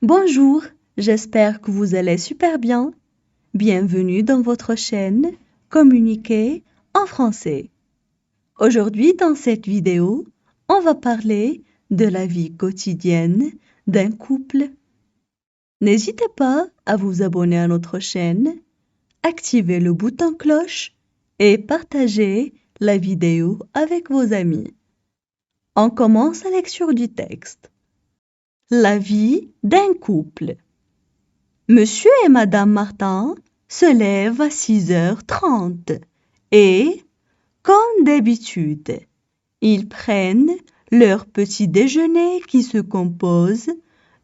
Bonjour, j'espère que vous allez super bien. Bienvenue dans votre chaîne Communiquer en français. Aujourd'hui, dans cette vidéo, on va parler de la vie quotidienne d'un couple. N'hésitez pas à vous abonner à notre chaîne, activer le bouton cloche et partager la vidéo avec vos amis. On commence la lecture du texte. La vie d'un couple. Monsieur et Madame Martin se lèvent à 6h30 et, comme d'habitude, ils prennent leur petit déjeuner qui se compose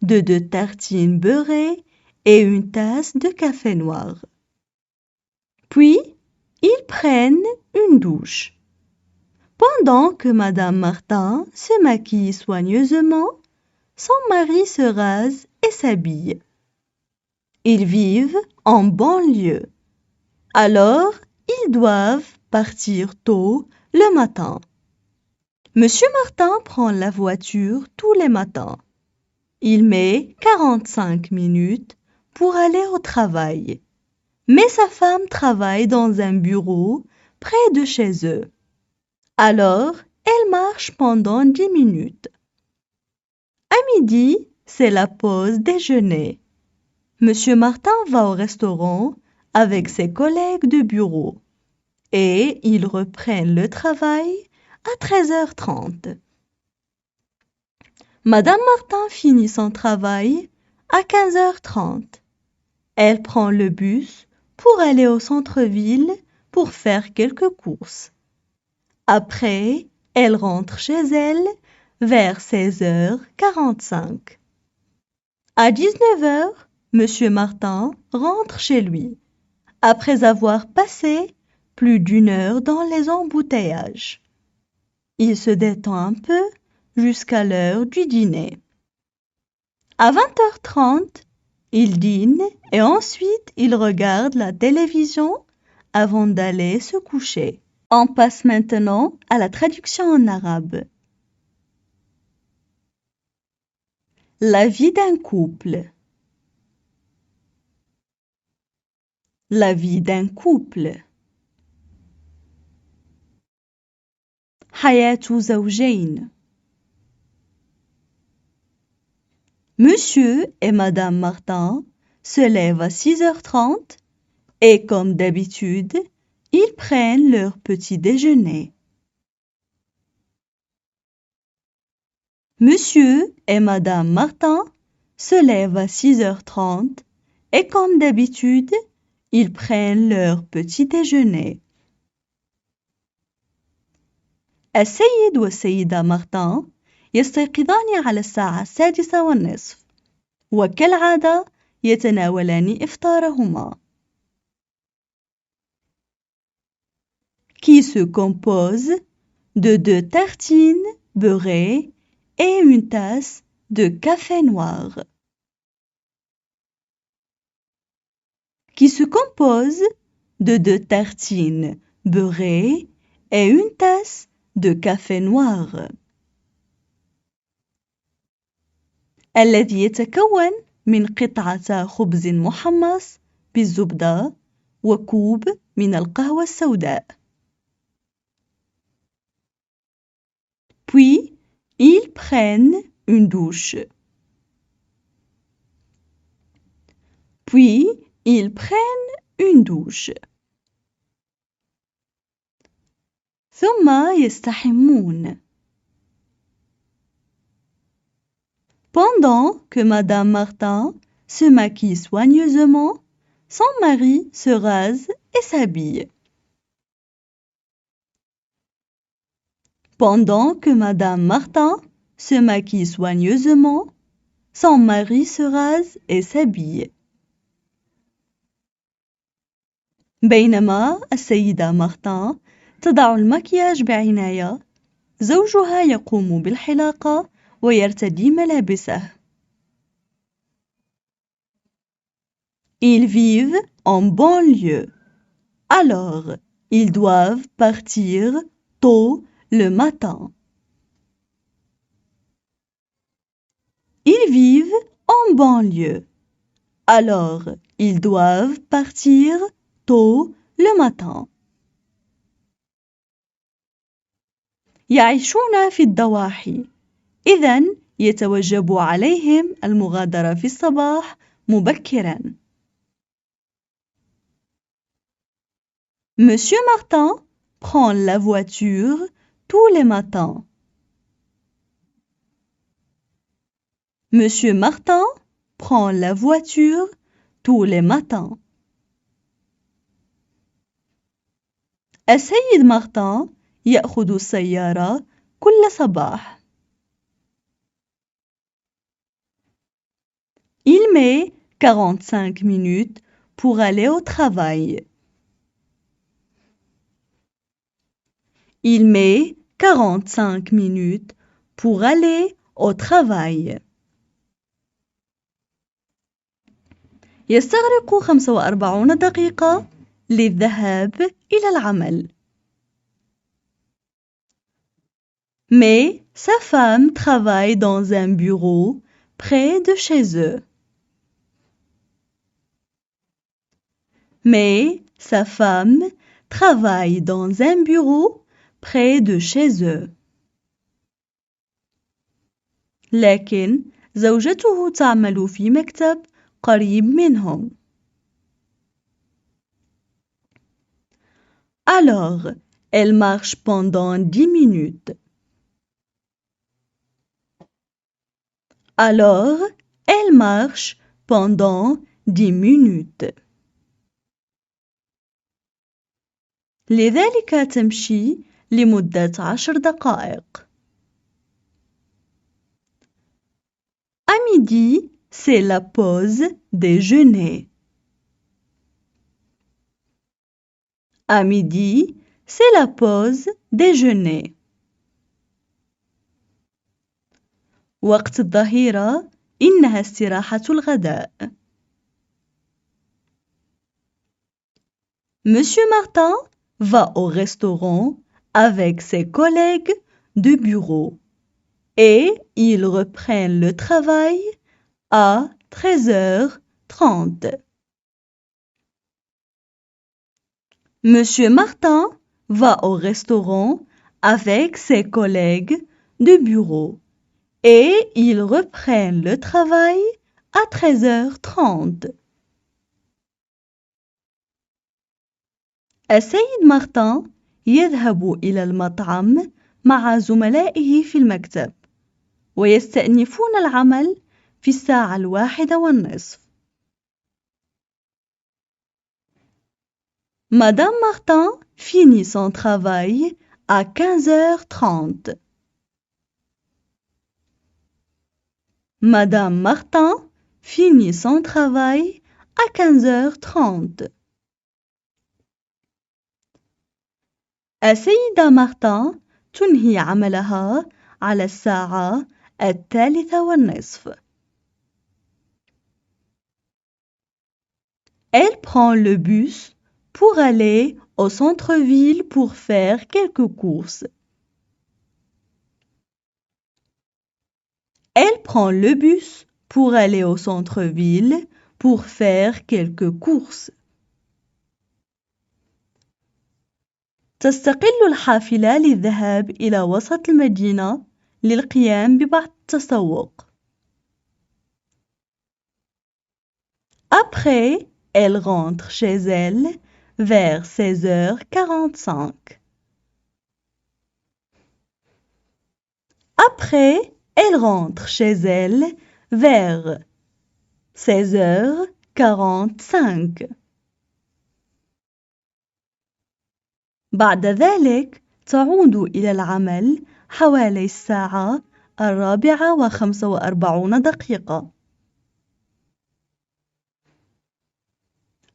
de 2 tartines beurrées et une tasse de café noir. Puis, ils prennent une douche. Pendant que Madame Martin se maquille soigneusement, son mari se rase et s'habille. Ils vivent en banlieue. Alors, ils doivent partir tôt le matin. Monsieur Martin prend la voiture tous les matins. Il met 45 minutes pour aller au travail. Mais sa femme travaille dans un bureau près de chez eux. Alors, elle marche pendant 10 minutes. À midi, c'est la pause déjeuner. Monsieur Martin va au restaurant avec ses collègues de bureau et ils reprennent le travail à 13h30. Madame Martin finit son travail à 15h30. Elle prend le bus pour aller au centre-ville pour faire quelques courses. Après, elle rentre chez elle vers 16h45. À 19h, Monsieur Martin rentre chez lui, après avoir passé plus d'1 heure dans les embouteillages. Il se détend un peu jusqu'à l'heure du dîner. À 20h30, il dîne et ensuite il regarde la télévision avant d'aller se coucher. On passe maintenant à la traduction en arabe. La vie d'un couple. La vie d'un couple. حياة زوجين. Monsieur et Madame Martin se lèvent à 6h30 et comme d'habitude, ils prennent leur petit déjeuner. Monsieur et Madame Martin se lèvent à 6h30 et comme d'habitude, ils prennent leur petit déjeuner. السيد والسيدة مارتان يستيقظان على الساعة 6:30 وكالعادة يتناولان إفطارهما qui se compose de 2 tartines beurrées et une tasse de café noir. Qui se compose de 2 tartines beurrées et une tasse de café noir. الذي يتكون من قطعة خبز محمص بالزبدة وكوب من القهوة السوداء. Puis, ils prennent une douche. Puis, ils prennent une douche. ثم يستحمون. Pendant que Madame Martin se maquille soigneusement, son mari se rase et s'habille. Pendant que Madame Martin se maquille soigneusement, son mari se rase et s'habille. بينما السيدة مارتان تضع المكياج بعناية، زوجها يقوم بالحلاقة ويرتدي ملابسه. Ils vivent en banlieue. Alors, ils doivent partir tôt le matin. Ils vivent en banlieue. Alors, ils doivent partir tôt le matin. يعيشون في الضواحي. إذن يتوجب عليهم المغادرة في الصباح مبكراً. Monsieur Martin prend la voiture tous les matins. Monsieur Martin prend la voiture tous les matins. السيد مارتن يأخذ السيارة كل صباح. Il met 45 minutes pour aller au travail. Il met 45 minutes pour aller au travail. يستغرق 45 دقيقة للذهاب إلى العمل. Mais sa femme travaille dans un bureau près de chez eux. Mais sa femme travaille dans un bureau près de chez eux. لكن زوجته تعمل في مكتب قريب منهم. Alors, elle marche pendant 10 minutes. Alors, elle marche pendant 10 minutes. لذلك تمشي لمدة 10 دقائق. À midi, c'est la pause déjeuner. À midi, c'est la pause déjeuner. وقت الظهيرة إنها استراحة الغداء. Monsieur Martin va au restaurant avec ses collègues de bureau et ils reprennent le travail à 13h30. Monsieur Martin va au restaurant avec ses collègues de bureau et ils reprennent le travail à 13h30. السيد مارتن يذهب إلى المطعم مع زملائه في المكتب ويستأنفون العمل في 13:30. Madame Martin finit son travail à 15h30. Madame Martin finit son travail à 15h30. السيدة مارتن تنهي عملها على 13:30. Elle prend le bus pour aller au centre-ville pour faire quelques courses. Elle prend le bus pour aller au centre-ville pour faire quelques courses. تستقل الحافلة للذهاب إلى وسط المدينة للقيام ببعض التسوق. Après, elle rentre chez elle vers 16h45. Après, elle rentre chez elle vers 16h45. بعد ذلك تعود إلى العمل حوالي 4:45.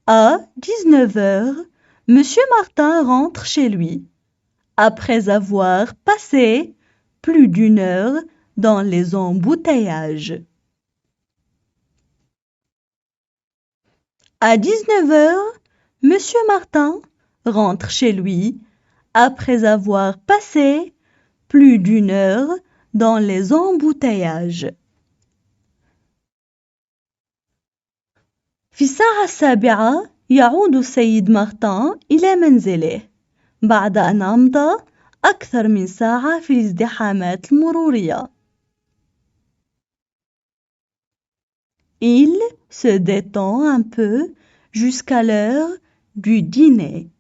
À 19h, Monsieur Martin rentre chez lui, après avoir passé plus d'1 heure dans les embouteillages. À 19h, Monsieur Martin rentre chez lui après avoir passé plus d'1 heure dans les embouteillages. في الساعة 7 يعود السيد مارتان إلى منزله بعد أن أمضى أكثر من ساعة في الازدحامات المرورية. Il se détend un peu jusqu'à l'heure du dîner.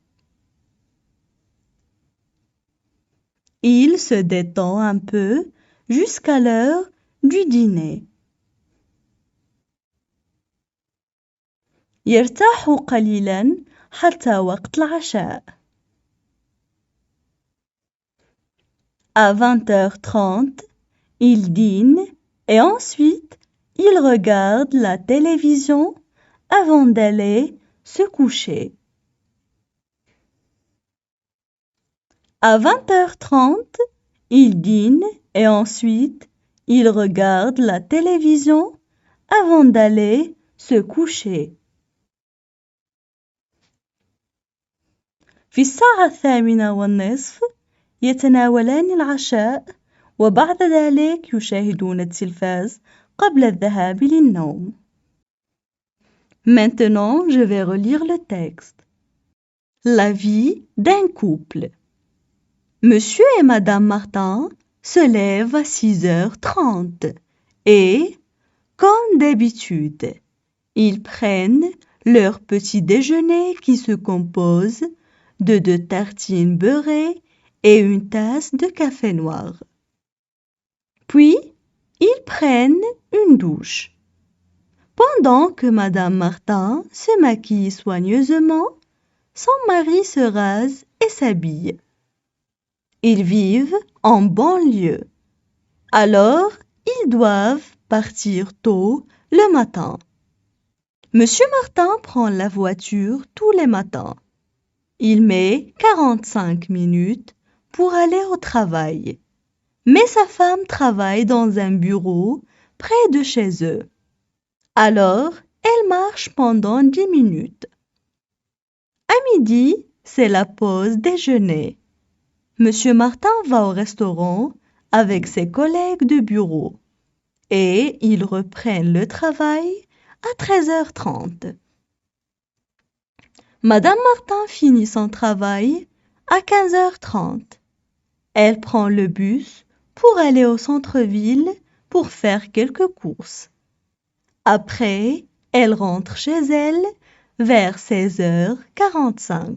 Il se détend un peu jusqu'à l'heure du dîner. يرتاح قليلا حتى وقت العشاء. À 20h30, il dîne et ensuite il regarde la télévision avant d'aller se coucher. À 20h30, il dîne et ensuite il regarde la télévision avant d'aller se coucher. في الساعة 8:30 يتناولان العشاء وبعد ذلك يشاهدون التلفاز قبل الذهاب للنوم. Maintenant, je vais relire le texte. La vie d'un couple. Monsieur et Madame Martin se lèvent à 6h30 et, comme d'habitude, ils prennent leur petit déjeuner qui se compose de 2 tartines beurrées et une tasse de café noir. Puis, ils prennent une douche. Pendant que Madame Martin se maquille soigneusement, son mari se rase et s'habille. Ils vivent en banlieue. Alors, ils doivent partir tôt le matin. Monsieur Martin prend la voiture tous les matins. Il met 45 minutes pour aller au travail. Mais sa femme travaille dans un bureau près de chez eux. Alors, elle marche pendant 10 minutes. À midi, c'est la pause déjeuner. Monsieur Martin va au restaurant avec ses collègues de bureau et ils reprennent le travail à 13h30. Madame Martin finit son travail à 15h30. Elle prend le bus pour aller au centre-ville pour faire quelques courses. Après, elle rentre chez elle vers 16h45.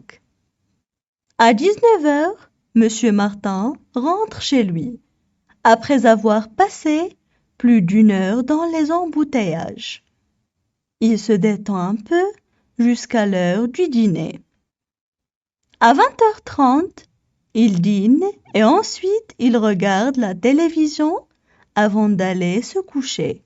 À 19h, Monsieur Martin rentre chez lui, après avoir passé plus d'1 heure dans les embouteillages. Il se détend un peu jusqu'à l'heure du dîner. À 20h30, il dîne et ensuite il regarde la télévision avant d'aller se coucher.